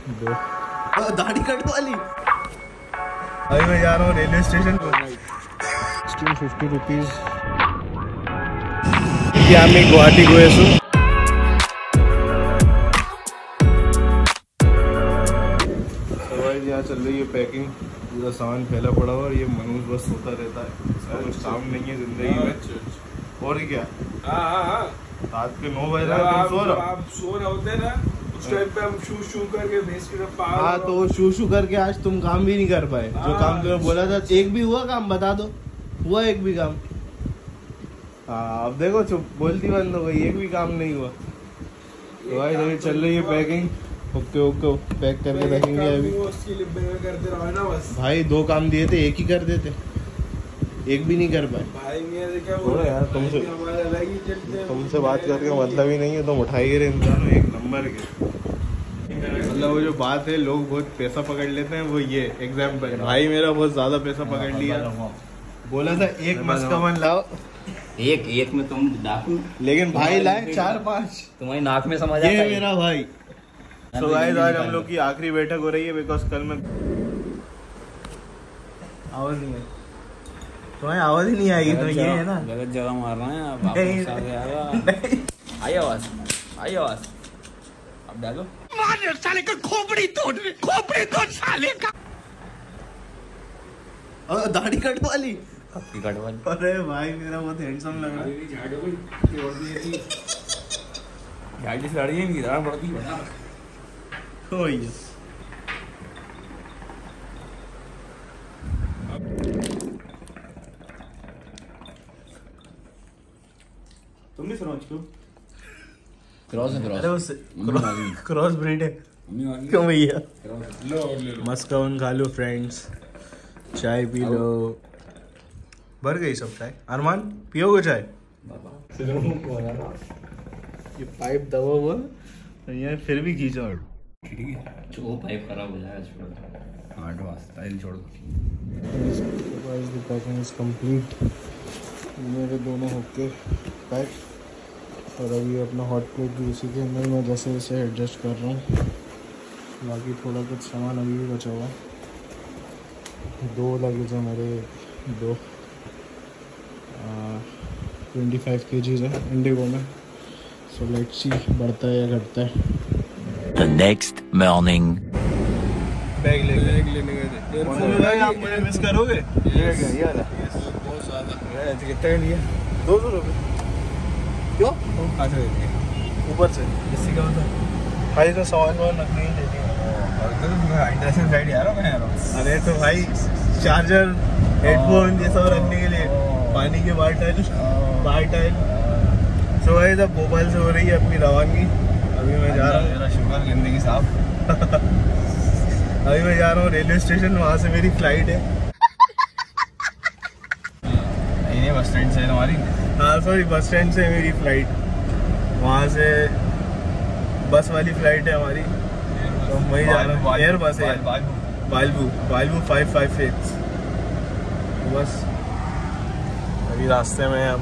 दो दाढ़ी कट वाली। अभी मैं जा रहा हूँ रेलवे स्टेशन को। 50 रुपीज मैं गुवाहाटी गए सो। यहाँ चल रही है पैकिंग, पूरा सामान फैला पड़ा हुआ और ये मनोज बस सोता रहता है, इसका कुछ काम नहीं है जिंदगी में। और क्या रात के 9 बजे तुम सो रहे हो? आप सो रहे होते ना उस टाइम पे हम शू शू करके भेज के। हाँ तो शू शू करके आज तुम काम भी नहीं कर पाए जो काम तुम्हें बोला था। एक भी हुआ काम बता दो, हुआ एक भी काम? हाँ अब देखो चुप बोलती बंद हो गई, एक भी काम नहीं हुआ। तो भाई अभी चल रही है पैकिंग। ओके ओके पैक करके रखेंगे अभी। करते रहो ना बस। भाई 2 काम दिए थे, एक ही कर देते, एक भी नहीं कर पाए। भाई मेरे क्या बोलो यार, तुमसे बात करके मतलब ही नहीं है, तुम उठाइए रे इंसान एक नंबर के। मतलब वो जो बात है लोग बहुत पैसा पकड़ लेते हैं, वो ये एग्जाम्पल। भाई मेरा बहुत ज्यादा पैसा पकड़ लिया, बोला था एक मस्कावन लाओ, एक में तुम डाकू, लेकिन भाई लाए 4-5। तुम्हारी नाक में समझ आता है। ये मेरा भाई। तो गाइस आज हम लोग की आखिरी बैठक हो रही है बिकॉज कल में आवाज नहीं आई, तुम्हें आवाज ही नहीं आएगी तो ये है ना गलत जगह मार रहे हैं आप। आई आवाज, आई आवाज अब डालो। मार साले का खोपड़ी तोड़ साले का। दाढ़ी कट वाली। कट वाली। अरे भाई मेरा बहुत हैंडसम लग रहा है। झाड़ी से दाढ़ी नहीं दाढ़ बढ़ती है। तुम नहीं सुनो इसको। क्रॉस ब्रीड है क्यों भैया? मस्कावन खा लो फ्रेंड्स, चाय पी लो। भर गई सब चाय। अरमान पियोगे चाय? ये पाइप दबा हुआ ये फिर भी खींचा। ठीक है वो पाइप खराब हो जाएगा, छोड़ आठ वास्ता छोड़ दो। पैकिंग इज कंप्लीट, मेरे दोनों होके पैक। और अभी अपना हॉट प्लेट भी उसी के अंदर मैं जैसे जैसे एडजस्ट कर रहा हूँ। बाकी थोड़ा कुछ सामान अभी भी बचा हुआ है। 2 लगेज है मेरे, 2 25 kg है इंडिगो में। सो लेट्स सी बढ़ता है या घटता है। The next morning. बैग लेने गए थे। आप मुझे मिस करोगे? ये वाला बहुत ज्यादा। कितने लिए? 200 रुपये। क्यों? ऊपर से किसी का होता भाई तो सामान वामान रखने ही देती है। अरे तो भाई चार्जर, हेडफोन ये सब रखने के लिए, पानी के बाल्टल। सो भाई सब भोपाल से हो रही है अपनी रवानगी। अभी मैं जा रहा हूँ, मेरा शुगर जिंदगी साहब। अभी मैं जा रहा हूँ रेलवे स्टेशन, वहाँ से मेरी फ्लाइट है। ये बस स्टैंड से हमारी। हाँ सॉरी, बस स्टैंड से मेरी फ्लाइट, वहाँ से बस वाली फ्लाइट है हमारी। तो वहीं जा रहा हूँ, एयर बस है बालबू 558। तो बस अभी रास्ते में हम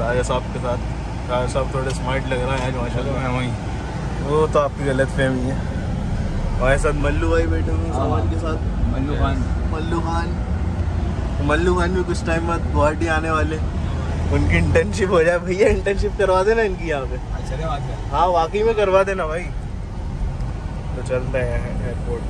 राजा साहब के साथ। राजा साहब थोड़े स्मार्ट लग रहा है आज माशाल्लाह। वहीं वो तो आपकी गलत फहमी है। हमारे साथ मल्लू भाई बैठे हुए सामान के साथ। मल्लू खान भी कुछ टाइम बाद गुवाहाटी आने वाले, उनकी इंटर्नशिप हो जाए। भैया इंटर्नशिप करवा देना इनकी यहाँ पे। हाँ वाकई में करवा देना भाई। तो चलते हैं एयरपोर्ट।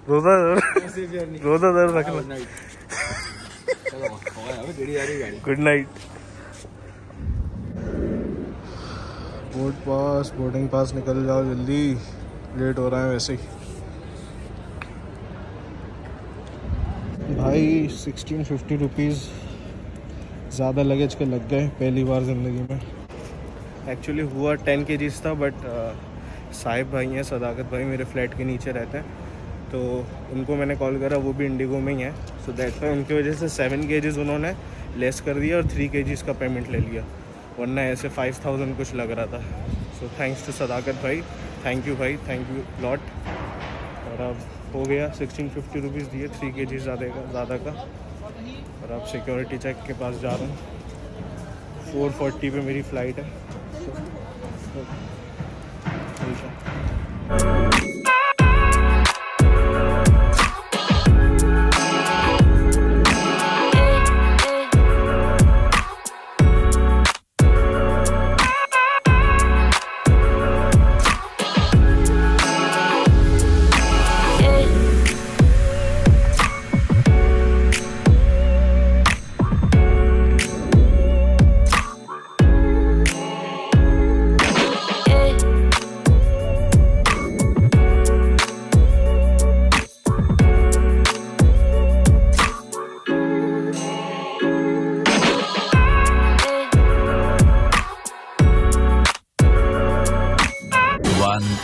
रोजा दर रखना। Good night. बोर्डिंग पास निकल जाओ जल्दी, लेट हो रहा है वैसे ही। भाई 1650 रुपीज़ ज़्यादा लगेज के लग गए पहली बार ज़िंदगी में। एक्चुअली हुआ 10 kgs था, बट साहिब भाई हैं, सदाकत भाई मेरे फ्लैट के नीचे रहते हैं, तो उनको मैंने कॉल करा, वो भी इंडिगो में ही है। सो दैट वाई उनकी वजह से 7 kgs उन्होंने लेस कर दिया और 3 kgs का पेमेंट ले लिया, वरना ऐसे 5000 कुछ लग रहा था। सो थैंक्स टू सदाकत भाई, थैंक यू भाई, थैंक यू लॉट। और अब हो गया 1650 रुपीज़ दिए, 3 kg ज़्यादा का। और अब सिक्योरिटी चेक के पास जा रहा हूँ। 4:40 पे मेरी फ़्लाइट है।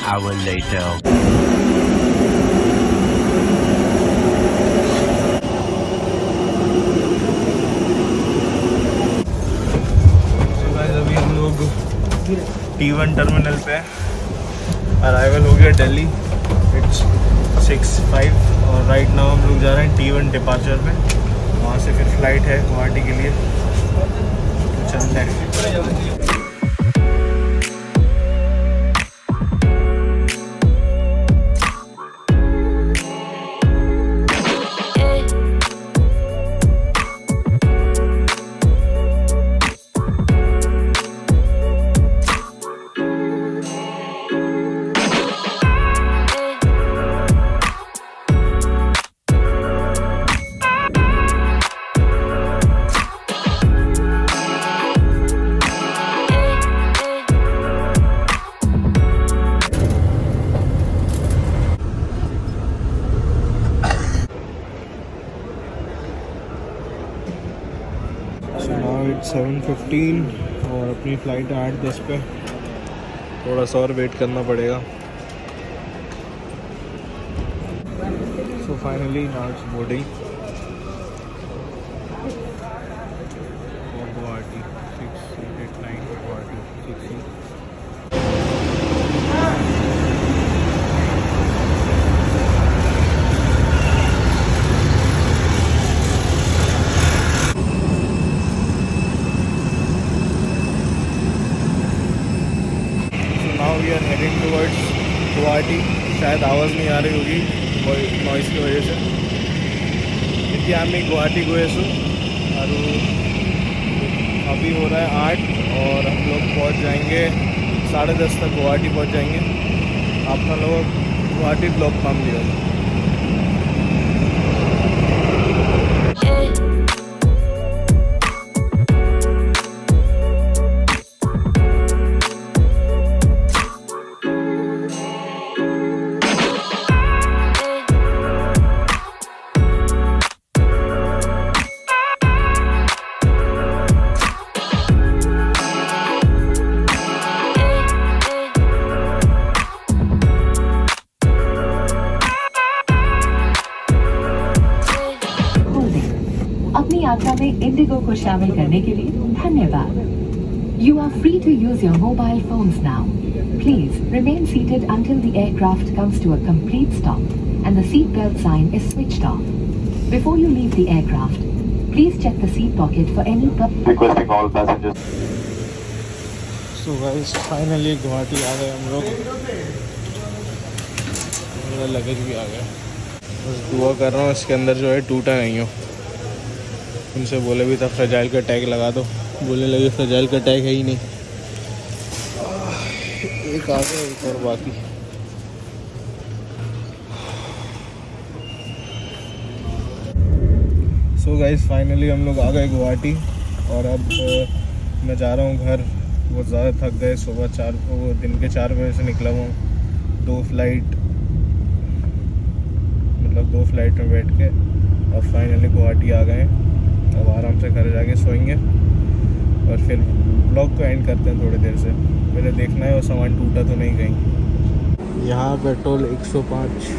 hour later. अभी हम लोग T1 टर्मिनल पे अराइवल हो गया दिल्ली। इट्स 6:05 और राइट नाउ हम लोग जा रहे हैं T1 डिपार्चर पे। वहाँ से फिर फ्लाइट है गुवाहाटी के लिए, तो चलते हैं। Now it's 7:15 और अपनी फ़्लाइट है 8:10 पे। थोड़ा सा और वेट करना पड़ेगा। So finally now it's boarding for Guwahati 6:89 Guwahati 6. We are heading towards Guwahati. शायद आवाज़ नहीं आ रही होगी नॉइस की वजह से। इतना हमें गुवाहाटी गए और अभी हो रहा है 8 और हम लोग पहुंच जाएंगे 10:30 तक गुवाहाटी पहुंच जाएंगे। अपना लोग गुवाहाटी ब्लॉक काम दिया। अपनी यात्रा में इंडिगो को शामिल करने के लिए धन्यवाद। You are free to use your mobile phones now. Please remain seated until the aircraft comes to a complete stop and the seat belt sign is switched off. Before you leave the aircraft, please check the seat pocket for any Requesting all passengers. So guys, finally Guwahati आ गए हम लोग। मेरा luggage भी आ गया। बस दुआ कर रहा हूँ इसके अंदर जो है टूटा नहीं हो। उनसे बोले भी था फ्रेजाइल का टैग लगा दो, बोलने लगे फ्रेजाइल का टैग है ही नहीं। एक आ गया एक और बाकी। सो गाइस फाइनली हम लोग आ गए गुवाहाटी और अब मैं जा रहा हूँ घर। बहुत ज़्यादा थक गए, सुबह दिन के 4 बजे से निकला हूँ। 2 फ्लाइट में बैठ के अब फाइनली गुवाहाटी आ गए। अब आराम से घर जाके सोएंगे और फिर ब्लॉग को एंड करते हैं थोड़ी देर से। मुझे देखना है वो सामान टूटा तो नहीं कहीं। यहाँ पेट्रोल 105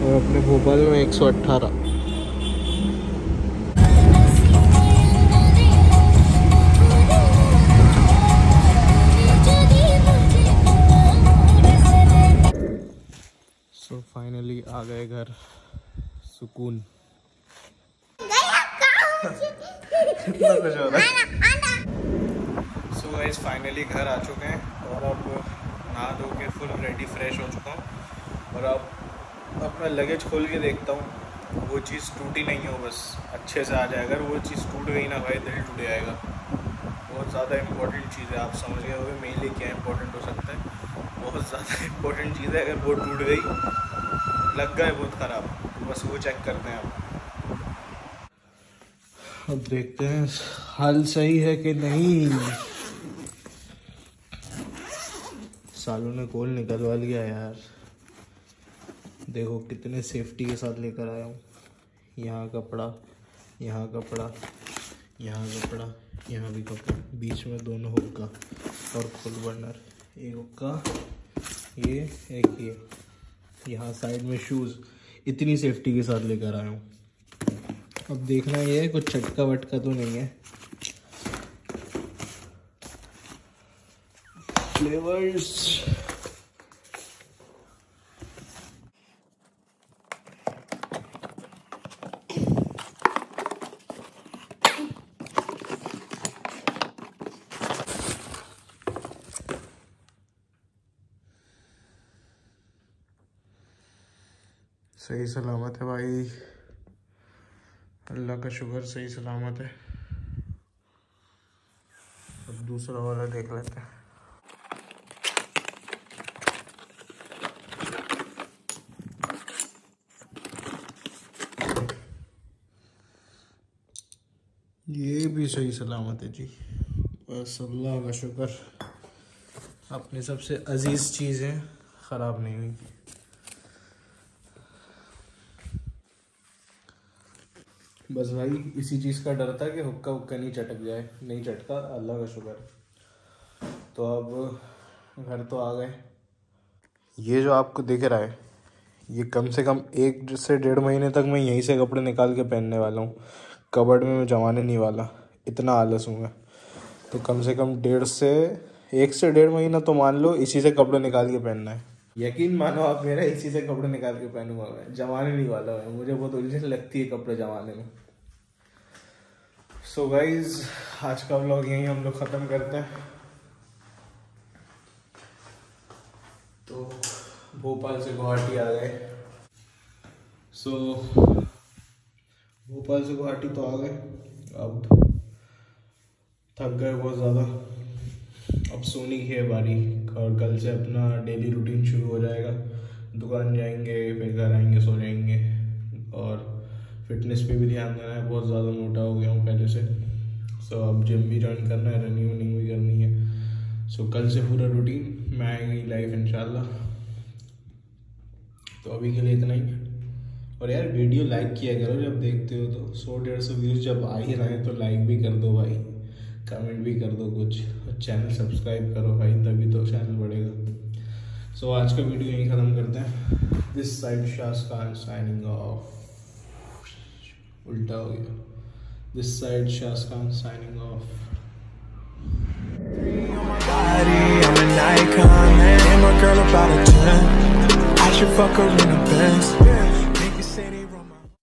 और अपने भोपाल में 118। सो फाइनली आ गए घर, सुकून। कितना कुछ हो रहा है। सो गाइस फाइनली घर आ चुके हैं और अब नहा धो के फुल रेडी फ्रेश हो चुका हूँ और अब अपना लगेज खोल के देखता हूँ वो चीज़ टूटी नहीं हो, बस अच्छे से आ जाए। अगर वो चीज़ टूट गई ना भाई दिल टूट जाएगा। बहुत ज़्यादा इंपॉर्टेंट चीज़ है, आप समझ गए होंगे मेरे लिए क्या इंपॉर्टेंट हो सकता है। बहुत ज़्यादा इंपॉर्टेंट चीज़ है, अगर वो टूट गई लग गए बहुत ख़राब, तो बस वो चेक करते हैं। अब देखते हैं हाल सही है कि नहीं। सालों ने कोल निकलवा लिया यार। देखो कितने सेफ्टी के साथ लेकर आया हूँ। यहाँ कपड़ा, यहाँ कपड़ा, यहाँ कपड़ा, यहाँ भी कपड़ा, बीच में दोनों हुक्का और फुल बर्नर। एक हुक्का ये, एक ये, यहाँ साइड में शूज़। इतनी सेफ्टी के साथ लेकर आया हूँ। अब देखना ये है कुछ चटका वटका तो नहीं है। फ्लेवर्स सही सलामत है भाई, अल्लाह का शुक्र सही सलामत है। अब दूसरा वाला देख लेते हैं। ये भी सही सलामत है जी, बस अल्लाह का शुक्र। अपनी सबसे अजीज चीज़ें ख़राब नहीं हुई। बस भाई इसी चीज़ का डर था कि हुक्का हुक्का नहीं चटक जाए, नहीं चटका, अल्लाह का शुक्र। तो अब घर तो आ गए। ये जो आपको दिख रहा है ये कम से कम 1 से 1.5 महीने तक मैं यहीं से कपड़े निकाल के पहनने वाला हूँ। कबर्ड में मैं जमाने नहीं वाला, इतना आलस हूँ मैं। तो कम से कम 1 से 1.5 महीना तो मान लो इसी से कपड़े निकाल के पहनना है। यकीन मानो आप मेरा, इसी से कपड़े निकाल के पहनूंगा मैं, जमाने नहीं वाला है। मुझे बहुत उलझन लगती है कपड़े जमाने में। सो गाइज आज का व्लॉग यहीं हम लोग ख़त्म करते हैं। तो भोपाल से गुवाहाटी आ गए। सो भोपाल से गुवाहाटी तो आ गए। अब थक गए बहुत ज़्यादा, अब सोने की है बारी। और कल से अपना डेली रूटीन शुरू हो जाएगा। दुकान जाएंगे, फिर घर आएंगे, सो जाएंगे। और फिटनेस पे भी ध्यान देना है, बहुत ज़्यादा मोटा हो गया हूँ पहले से। सो अब जिम भी ज्वाइन करना है, रनिंग वनिंग भी करनी है। सो कल से पूरा रूटीन में आएगी लाइफ इंशाल्लाह। तो अभी के लिए इतना ही। और यार वीडियो लाइक किया करो जब देखते हो तो। 100-150 व्यूज़ जब आ ही रहे हैं तो लाइक भी कर दो भाई, कमेंट भी कर दो कुछ, और चैनल सब्सक्राइब करो भाई, तभी तो चैनल बढ़ेगा। सो आज का वीडियो यहीं ख़त्म करते हैं। दिस साइड शास्कान साइनिंग ऑफ। उल्टा हो गया। दिस साइड शास्कान signing off. I'm an icon, man. I'm a girl about a 10. I should fuck her in the Benz.